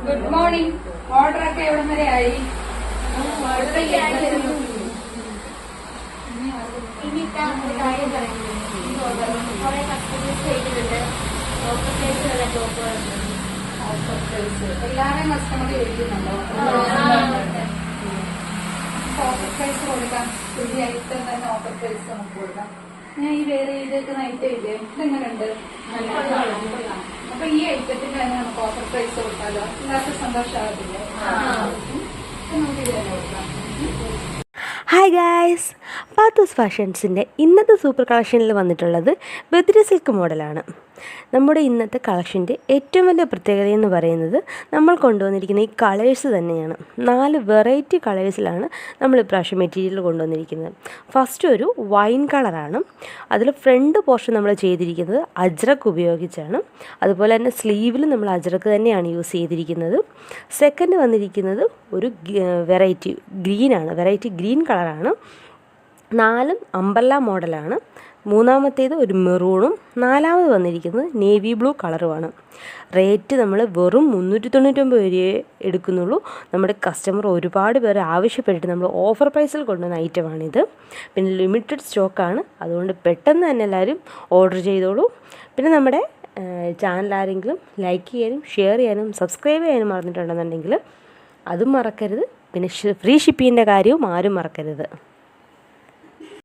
Good morning. ഓർഡറൊക്കെ എവിടം വരെ ആയി? ഇനിയിപ്പോ ഒരു കാര്യം പറയുന്നത് കുറെ കസ്റ്റമേഴ്സ് ചെയ്തിട്ടുണ്ട്. എല്ലാവരെയും കസ്റ്റമർ ചോദിക്കുന്നുണ്ടോ? ഓഫർ പ്രൈസ് കൊടുക്കാം. പുതിയ ഐറ്റം തന്നെ ഓഫർ പ്രൈസ് നമുക്ക് കൊടുക്കാം. ഞാൻ ഈ വേറെ ചെയ്തേക്കുന്ന ഐറ്റം ഇല്ലേ, ഇതെങ്ങനെയുണ്ട്? അപ്പൊ ഈ ഐറ്റത്തിന്റെ തന്നെ നമുക്ക് ഓഫർ പ്രൈസ് കൊടുക്കാമല്ലോ. എല്ലാവർക്കും സന്തോഷമാകത്തില്ലേ? നമുക്ക് ഇത് തന്നെ കൊടുക്കാം. ഹായ് ഗായ്സ്, പാത്തൂസ് ഫാഷൻസിൻ്റെ ഇന്നത്തെ സൂപ്പർ കളക്ഷനിൽ വന്നിട്ടുള്ളത് ബദ്രി സിൽക്ക് മോഡലാണ്. നമ്മുടെ ഇന്നത്തെ കളക്ഷൻ്റെ ഏറ്റവും വലിയ പ്രത്യേകത എന്ന് പറയുന്നത് നമ്മൾ കൊണ്ടുവന്നിരിക്കുന്ന ഈ കളേഴ്സ് തന്നെയാണ്. 4 വെറൈറ്റി കളേഴ്സിലാണ് നമ്മൾ ഇപ്രാവശ്യം മെറ്റീരിയൽ കൊണ്ടുവന്നിരിക്കുന്നത്. ഫസ്റ്റ് ഒരു വൈൻ കളറാണ്. അതിൽ ഫ്രണ്ട് പോർഷൻ നമ്മൾ ചെയ്തിരിക്കുന്നത് അജ്രക്ക് ഉപയോഗിച്ചാണ്. അതുപോലെ തന്നെ സ്ലീവിൽ നമ്മൾ അജ്രക്ക് തന്നെയാണ് യൂസ് ചെയ്തിരിക്കുന്നത്. സെക്കൻഡ് വന്നിരിക്കുന്നത് ഒരു വെറൈറ്റി ഗ്രീൻ കളറാണ്. 4 അംബല്ല മോഡലാണ്. മൂന്നാമത്തേത് ഒരു മെറൂണും 4ാമത് വന്നിരിക്കുന്നത് നേവി ബ്ലൂ കളറുമാണ്. റേറ്റ് നമ്മൾ വെറും 399 രൂപയെ എടുക്കുന്നുള്ളൂ. നമ്മുടെ കസ്റ്റമർ ഒരുപാട് പേര് ആവശ്യപ്പെട്ടിട്ട് നമ്മൾ ഓഫർ പ്രൈസിൽ കൊണ്ടുവന്ന ഐറ്റമാണിത്. പിന്നെ ലിമിറ്റഡ് സ്റ്റോക്കാണ്, അതുകൊണ്ട് പെട്ടെന്ന് തന്നെ എല്ലാവരും ഓർഡർ ചെയ്തോളൂ. പിന്നെ നമ്മുടെ ചാനൽ ആരെങ്കിലും ലൈക്ക് ചെയ്യാനും ഷെയർ ചെയ്യാനും സബ്സ്ക്രൈബ് ചെയ്യാനും മറന്നിട്ടുണ്ടെന്നുണ്ടെങ്കിൽ അതും മറക്കരുത്. പിന്നെ ഫ്രീ ഷിപ്പിങ്ങിൻ്റെ കാര്യവും ആരും മറക്കരുത്.